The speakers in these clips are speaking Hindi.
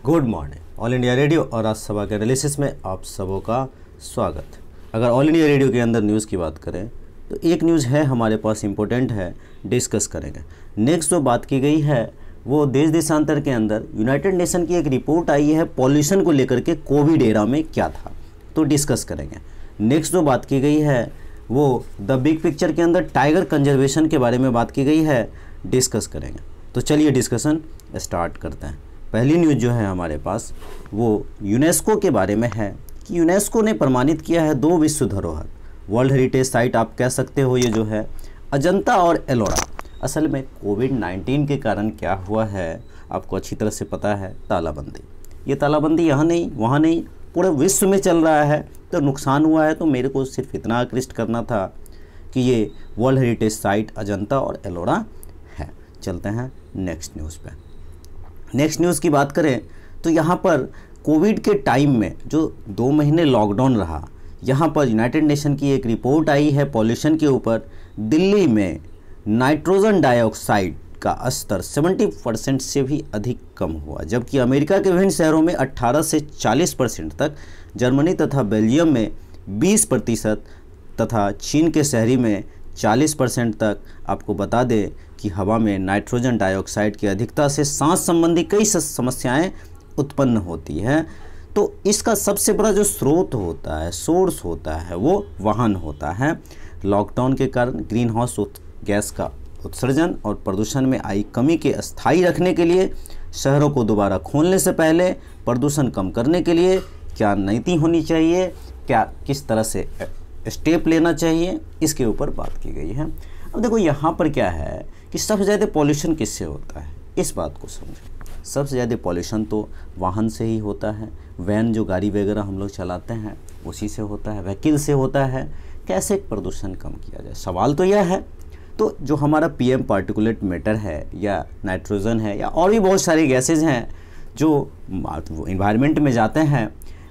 Good morning. All India radio और आज सभा के एनालिसिस में आप सबों का स्वागत। अगर ऑल इंडिया रेडियो के अंदर न्यूज़ की बात करें तो एक न्यूज़ है हमारे पास, इम्पोर्टेंट है, डिस्कस करेंगे। नेक्स्ट जो बात की गई है वो देश देशांतर के अंदर यूनाइटेड नेशन की एक रिपोर्ट आई है पॉल्यूशन को लेकर के, कोविड एरा में क्या था, तो डिस्कस करेंगे। नेक्स्ट जो बात की गई है वो द बिग पिक्चर के अंदर टाइगर कंजर्वेशन के बारे में बात की गई है, डिस्कस करेंगे। तो चलिए डिस्कशन स्टार्ट करते हैं। पहली न्यूज़ जो है हमारे पास वो यूनेस्को के बारे में है कि यूनेस्को ने प्रमाणित किया है 2 विश्व धरोहर, वर्ल्ड हेरिटेज साइट आप कह सकते हो। ये जो है अजंता और एलोरा। असल में कोविड-19 के कारण क्या हुआ है आपको अच्छी तरह से पता है, तालाबंदी। ये तालाबंदी यहाँ नहीं वहाँ नहीं, पूरे विश्व में चल रहा है, तो नुकसान हुआ है। तो मेरे को सिर्फ इतना आकृष्ट करना था कि ये वर्ल्ड हेरिटेज साइट अजंता और एलोरा है। चलते हैं नेक्स्ट न्यूज़ पे। नेक्स्ट न्यूज़ की बात करें तो यहाँ पर कोविड के टाइम में जो 2 महीने लॉकडाउन रहा, यहाँ पर यूनाइटेड नेशन की एक रिपोर्ट आई है पॉल्यूशन के ऊपर। दिल्ली में नाइट्रोजन डाइऑक्साइड का स्तर 70% से भी अधिक कम हुआ, जबकि अमेरिका के विभिन्न शहरों में 18 से 40% तक, जर्मनी तथा बेल्जियम में 20% तथा चीन के शहरी में 40% तक। आपको बता दें कि हवा में नाइट्रोजन डाइऑक्साइड की अधिकता से सांस संबंधी कई समस्याएं उत्पन्न होती हैं। तो इसका सबसे बड़ा जो स्रोत होता है, सोर्स होता है, वो वाहन होता है। लॉकडाउन के कारण ग्रीन हाउस गैस का उत्सर्जन और प्रदूषण में आई कमी के स्थायी रखने के लिए शहरों को दोबारा खोलने से पहले प्रदूषण कम करने के लिए क्या नीति होनी चाहिए, क्या किस तरह से स्टेप लेना चाहिए, इसके ऊपर बात की गई है। अब देखो यहाँ पर क्या है कि सबसे ज़्यादा पॉल्यूशन किससे होता है, इस बात को समझो। सबसे ज़्यादा पॉल्यूशन तो वाहन से ही होता है। वैन जो गाड़ी वगैरह हम लोग चलाते हैं उसी से होता है, व्हीकल से होता है। कैसे प्रदूषण कम किया जाए, सवाल तो यह है। तो जो हमारा PM पार्टिकुलेट मैटर है या नाइट्रोजन है या और भी बहुत सारी गैसेज हैं जो इन्वायरमेंट में जाते हैं,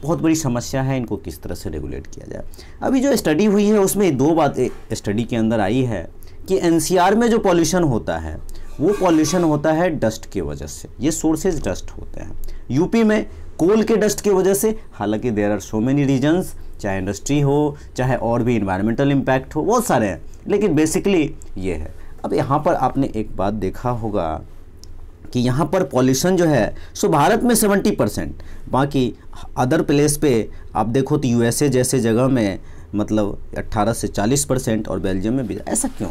बहुत बड़ी समस्या है। इनको किस तरह से रेगुलेट किया जाए। अभी जो स्टडी हुई है उसमें 2 बातें स्टडी के अंदर आई है कि NCR में जो पॉल्यूशन होता है वो पॉल्यूशन होता है डस्ट की वजह से। ये सोर्सेज डस्ट होते हैं। यूपी में कोल के डस्ट की वजह से, हालांकि there are so many reasons, चाहे इंडस्ट्री हो चाहे और भी इन्वायरमेंटल इम्पैक्ट हो, बहुत सारे हैं, लेकिन बेसिकली ये है। अब यहाँ पर आपने एक बात देखा होगा कि यहाँ पर पॉल्यूशन जो है सो भारत में 70%, बाकी अदर प्लेस पे आप देखो तो USA जैसे जगह में मतलब 18 से 40% और बेल्जियम में भी। ऐसा क्यों?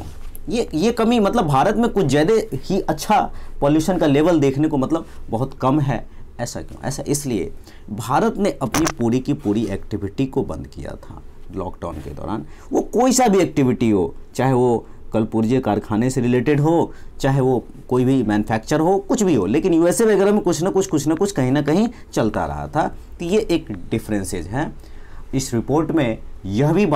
ये कमी, मतलब भारत में कुछ ज़्यादा ही अच्छा पॉल्यूशन का लेवल देखने को मतलब बहुत कम है। ऐसा क्यों? ऐसा इसलिए भारत ने अपनी पूरी की पूरी एक्टिविटी को बंद किया था लॉकडाउन के दौरान। वो कोई सा भी एक्टिविटी हो, चाहे वो कलपुर्जे कारखाने से रिलेटेड हो, चाहे वो कोई भी मैन्युफैक्चर हो, कुछ भी हो, लेकिन USA वगैरह में कुछ ना कुछ कहीं ना कहीं चलता रहा था। तो ये एक डिफरेंसेज है। इस रिपोर्ट में यह भी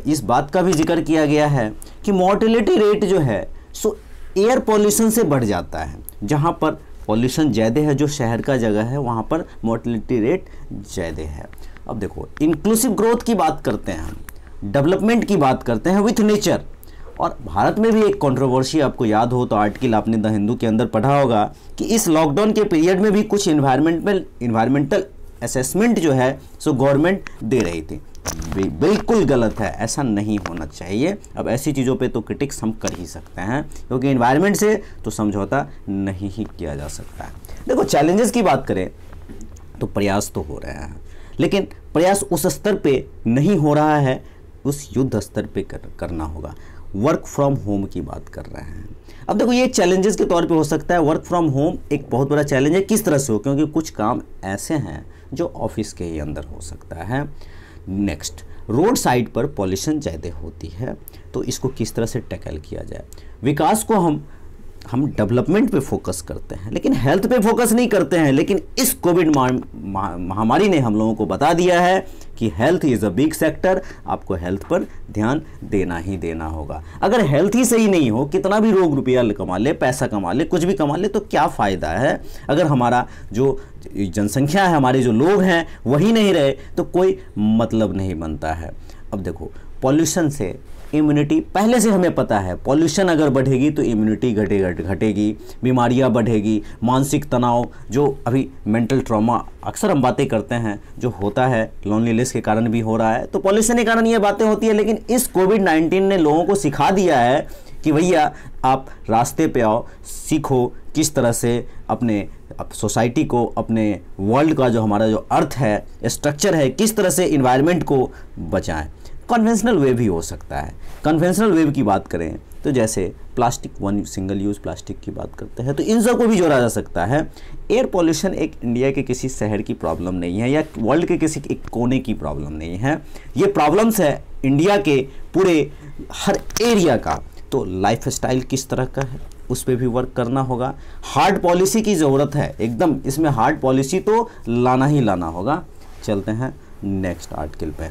इस बात का भी जिक्र किया गया है कि मॉर्टेलिटी रेट जो है सो एयर पॉल्यूशन से बढ़ जाता है। जहाँ पर पॉल्यूशन ज़्यादा है, जो शहर का जगह है, वहाँ पर मॉर्टेलिटी रेट ज़्यादा है। अब देखो इंक्लूसिव ग्रोथ की बात करते हैं हम, डेवलपमेंट की बात करते हैं विथ नेचर। और भारत में भी एक कंट्रोवर्सी आपको याद हो तो आर्टिकल आपने द हिंदू के अंदर पढ़ा होगा कि इस लॉकडाउन के पीरियड में भी कुछ इन्वायरमेंटल असेसमेंट जो है सो गवर्नमेंट दे रही थी। बिल्कुल गलत है, ऐसा नहीं होना चाहिए। अब ऐसी चीज़ों पे तो क्रिटिक्स हम कर ही सकते हैं, क्योंकि इन्वायरमेंट से तो समझौता नहीं ही किया जा सकता है। देखो चैलेंजेस की बात करें तो प्रयास तो हो रहे हैं, लेकिन प्रयास उस स्तर पे नहीं हो रहा है, उस युद्ध स्तर पे करना होगा। वर्क फ्रॉम होम की बात कर रहे हैं। अब देखो ये चैलेंजेस के तौर पे हो सकता है। वर्क फ्रॉम होम एक बहुत बड़ा चैलेंज है। किस तरह से हो? क्योंकि कुछ काम ऐसे हैं जो ऑफिस के ही अंदर हो सकता है। नेक्स्ट, रोड साइड पर पॉल्यूशन ज़्यादा होती है, तो इसको किस तरह से टैकल किया जाए। विकास को हम डेवलपमेंट पे फोकस करते हैं, लेकिन हेल्थ पे फोकस नहीं करते हैं। लेकिन इस कोविड महामारी ने हम लोगों को बता दिया है कि health is a big sector. आपको हेल्थ पर ध्यान देना ही देना होगा। अगर हेल्थ ही सही नहीं हो, कितना भी लोग रुपया कमा ले, पैसा कमा ले, कुछ भी कमा ले, तो क्या फ़ायदा है? अगर हमारा जो जनसंख्या है, हमारे जो लोग हैं वही नहीं रहे, तो कोई मतलब नहीं बनता है। अब देखो पॉल्यूशन से इम्यूनिटी पहले से हमें पता है, पॉल्यूशन अगर बढ़ेगी तो इम्यूनिटी घटेगी, बीमारियां बढ़ेगी, मानसिक तनाव, जो अभी मेंटल ट्रॉमा अक्सर हम बातें करते हैं जो होता है, लोनलीनेस के कारण भी हो रहा है, तो पॉल्यूशन के कारण ये बातें होती है। लेकिन इस कोविड-19 ने लोगों को सिखा दिया है कि भैया आप रास्ते पे आओ, सीखो किस तरह से अपने सोसाइटी को, अपने वर्ल्ड का जो हमारा जो अर्थ है, स्ट्रक्चर है, किस तरह से इन्वायरमेंट को बचाएं। कन्वेंशनल वे भी हो सकता है। कन्वेंशनल वे की बात करें तो जैसे प्लास्टिक, सिंगल यूज़ प्लास्टिक की बात करते हैं तो इन सब को भी जोड़ा जा सकता है। एयर पॉल्यूशन एक इंडिया के किसी शहर की प्रॉब्लम नहीं है या वर्ल्ड के किसी एक कोने की प्रॉब्लम नहीं है, ये प्रॉब्लम्स है इंडिया के पूरे हर एरिया का। तो लाइफ स्टाइल किस तरह का है उस पर भी वर्क करना होगा। हार्ड पॉलिसी की ज़रूरत है एकदम, इसमें हार्ड पॉलिसी तो लाना ही लाना होगा। चलते हैं नेक्स्ट आर्टिकल पे।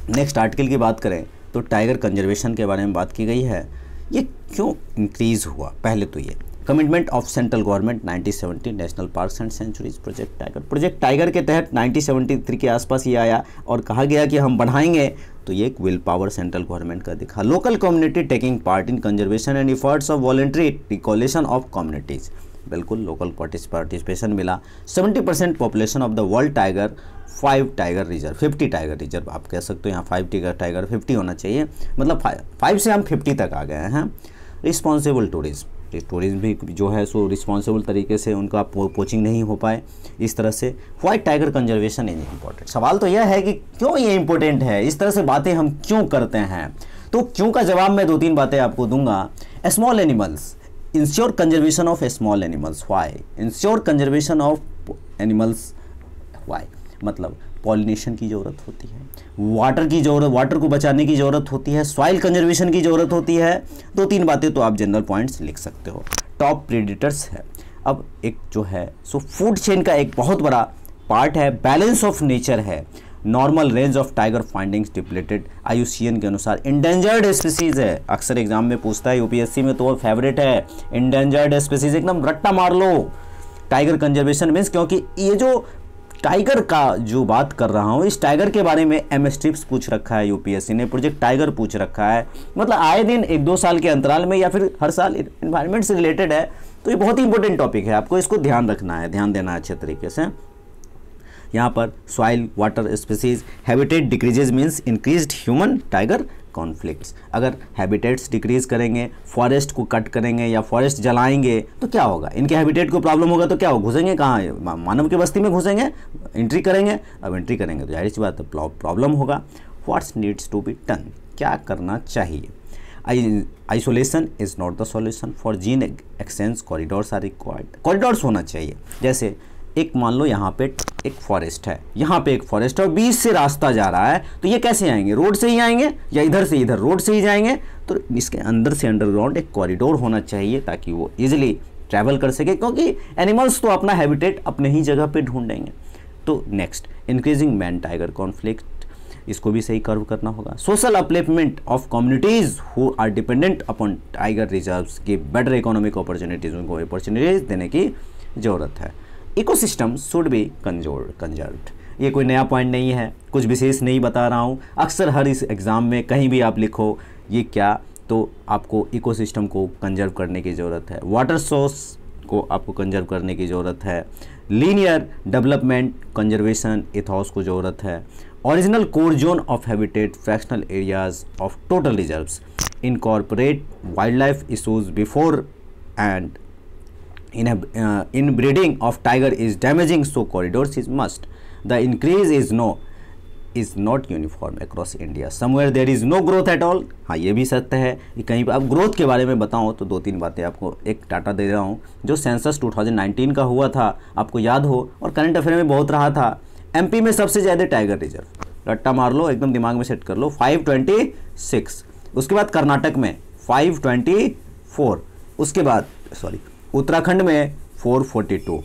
नेक्स्ट आर्टिकल की बात करें तो टाइगर कंजर्वेशन के बारे में बात की गई है। ये क्यों इंक्रीज़ हुआ, पहले तो ये commitment of central government 1970 national parks and sanctuaries Project Tiger. Project Tiger के तहत 1973 के आसपास ये आया और कहा गया कि हम बढ़ाएंगे, तो ये एक विल पावर सेंट्रल गवर्नमेंट का दिखा। Local community taking part in conservation and efforts of voluntary recollection of communities, बिल्कुल लोकल पार्टिसिपेशन मिला। 70% population of the world tiger, 5 tiger reserve, 50 tiger reserve आप कह सकते हो, यहाँ 5 टाइगर 50 होना चाहिए, मतलब 5 से हम 50 तक आ गए हैं। रिस्पॉन्सिबल टूरिज्म भी जो है सो रिस्पॉन्सिबल तरीके से उनका पोचिंग नहीं हो पाए, इस तरह से white tiger conservation is important. सवाल तो यह है कि क्यों ये इंपॉर्टेंट है, इस तरह से बातें हम क्यों करते हैं, तो क्यों का जवाब मैं 2-3 बातें आपको दूंगा। Small animals, ensure conservation of small animals, why ensure conservation of animals, why मतलब पॉलिनेशन की ज़रूरत होती है, वाटर की ज़रूरत, वाटर को बचाने की ज़रूरत होती है, सॉइल कंजर्वेशन की ज़रूरत होती है। 2-3 बातें तो आप जनरल पॉइंट्स लिख सकते हो। टॉप प्रेडेटर्स है, अब एक जो है सो फूड चेन का एक बहुत बड़ा पार्ट है, बैलेंस ऑफ नेचर है। Normal range of tiger findings depleted, IUCN के अनुसार इंडेंजर्ड स्पीसीज है, अक्सर एग्जाम में पूछता है, UPSC में तो वो फेवरेट है इंडेंजर्ड स्पीसीज, एकदम रट्टा मार लो। टाइगर कंजर्वेशन मीन्स, क्योंकि ये जो टाइगर का जो बात कर रहा हूँ, इस टाइगर के बारे में MS ट्रिप्स पूछ रखा है UPSC ने, प्रोजेक्ट टाइगर पूछ रखा है, मतलब आए दिन 1-2 साल के अंतराल में या फिर हर साल इन्वायरमेंट से रिलेटेड है, तो ये बहुत ही इंपॉर्टेंट टॉपिक है, आपको इसको ध्यान रखना है, ध्यान देना है अच्छे तरीके से। यहाँ पर soil water species habitat decreases means increased human tiger conflicts. अगर हैबिटेट्स डिक्रीज करेंगे, फॉरेस्ट को कट करेंगे या फॉरेस्ट जलाएंगे तो क्या होगा, इनके हैबिटेट को प्रॉब्लम होगा तो क्या होगा, घुसेंगे कहाँ, मानव की बस्ती में घुसेंगे, एंट्री करेंगे। अब एंट्री करेंगे तो जाहिर सी बात है प्रॉब्लम होगा। What's needs to be done, क्या करना चाहिए। Isolation is not the solution for gene exchange, corridors are required. Corridors होना चाहिए, जैसे एक मान लो यहाँ पे एक फॉरेस्ट है, यहाँ पे एक फॉरेस्ट है और बीच से रास्ता जा रहा है, तो ये कैसे आएंगे, रोड से ही आएंगे या इधर से इधर रोड से ही जाएंगे, तो इसके अंदर से अंडरग्राउंड एक कॉरिडोर होना चाहिए ताकि वो इजीली ट्रैवल कर सके, क्योंकि एनिमल्स तो अपना हैबिटेट अपने ही जगह पे ढूंढेंगे। तो next, increasing man tiger conflict, इसको भी सही कर्व करना होगा। Social upliftment of communities who are dependent upon tiger reserves की बेटर इकोनॉमिक अपॉर्चुनिटीज़, उनको अपॉर्चुनिटीज़ देने की ज़रूरत है। इकोसिस्टम शुड बी कंजर्व्ड, ये कोई नया पॉइंट नहीं है, कुछ विशेष नहीं बता रहा हूँ, अक्सर हर इस एग्ज़ाम में कहीं भी आप लिखो ये क्या, तो आपको इकोसिस्टम को कंजर्व करने की ज़रूरत है, वाटर सोर्स को आपको कंजर्व करने की ज़रूरत है, लीनियर डेवलपमेंट कंजर्वेशन इथॉस को ज़रूरत है, original core zone of habitat, fractional areas of total reserves, incorporate wild life issues before and inbreeding of tiger is damaging, so corridors is must. The increase is not uniform across India. Somewhere there is no growth at all. हाँ, ये भी सत्य है कि कहीं पर। अब ग्रोथ के बारे में बताऊँ तो 2-3 बातें आपको एक डाटा दे रहा हूँ जो सेंसस 2019 का हुआ था, आपको याद हो, और करंट अफेयर में बहुत रहा था। MP में सबसे ज़्यादा टाइगर रिजर्व, रट्टा मार लो, एकदम दिमाग में सेट कर लो, 526। उसके बाद कर्नाटक में 524, उसके बाद उत्तराखंड में 442,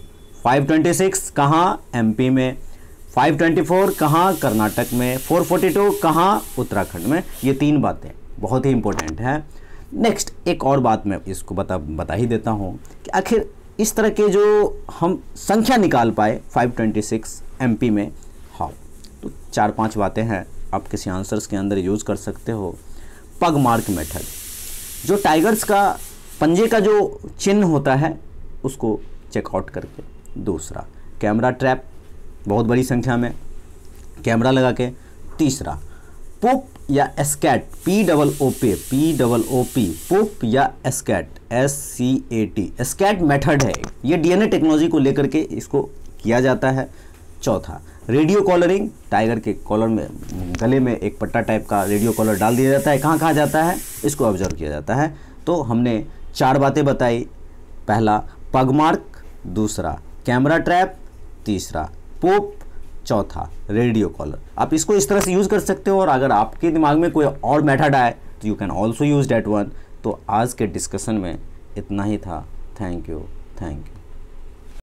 526 कहाँ, MP में, 524 कहाँ, कर्नाटक में, 442 कहाँ, उत्तराखंड में। ये 3 बातें बहुत ही इंपॉर्टेंट हैं। नेक्स्ट एक और बात मैं इसको बता ही देता हूँ कि आखिर इस तरह के जो हम संख्या निकाल पाए 526 MP में, हाँ, तो 4-5 बातें हैं, आप किसी आंसर्स के अंदर यूज़ कर सकते हो। पग मार्क मेथड, जो टाइगर्स का पंजे का जो चिन्ह होता है उसको चेकआउट करके। दूसरा कैमरा ट्रैप, बहुत बड़ी संख्या में कैमरा लगा के। तीसरा पुप या एस्कैट, POOP, पुप या एस्कैट, SCAT, एस्कैट मेथड है। ये DNA टेक्नोलॉजी को लेकर के इसको किया जाता है। चौथा रेडियो कॉलरिंग, टाइगर के कॉलर में, गले में एक पट्टा टाइप का रेडियो कॉलर डाल दिया जाता है। कहाँ कहाँ जाता है इसको ऑब्जर्व किया जाता है। तो हमने 4 बातें बताई। पहला पग मार्क, दूसरा कैमरा ट्रैप, तीसरा पुप, चौथा रेडियो कॉलर। आप इसको इस तरह से यूज़ कर सकते हो, और अगर आपके दिमाग में कोई और मेथड आए तो you can also use that one. तो आज के डिस्कशन में इतना ही था। Thank you.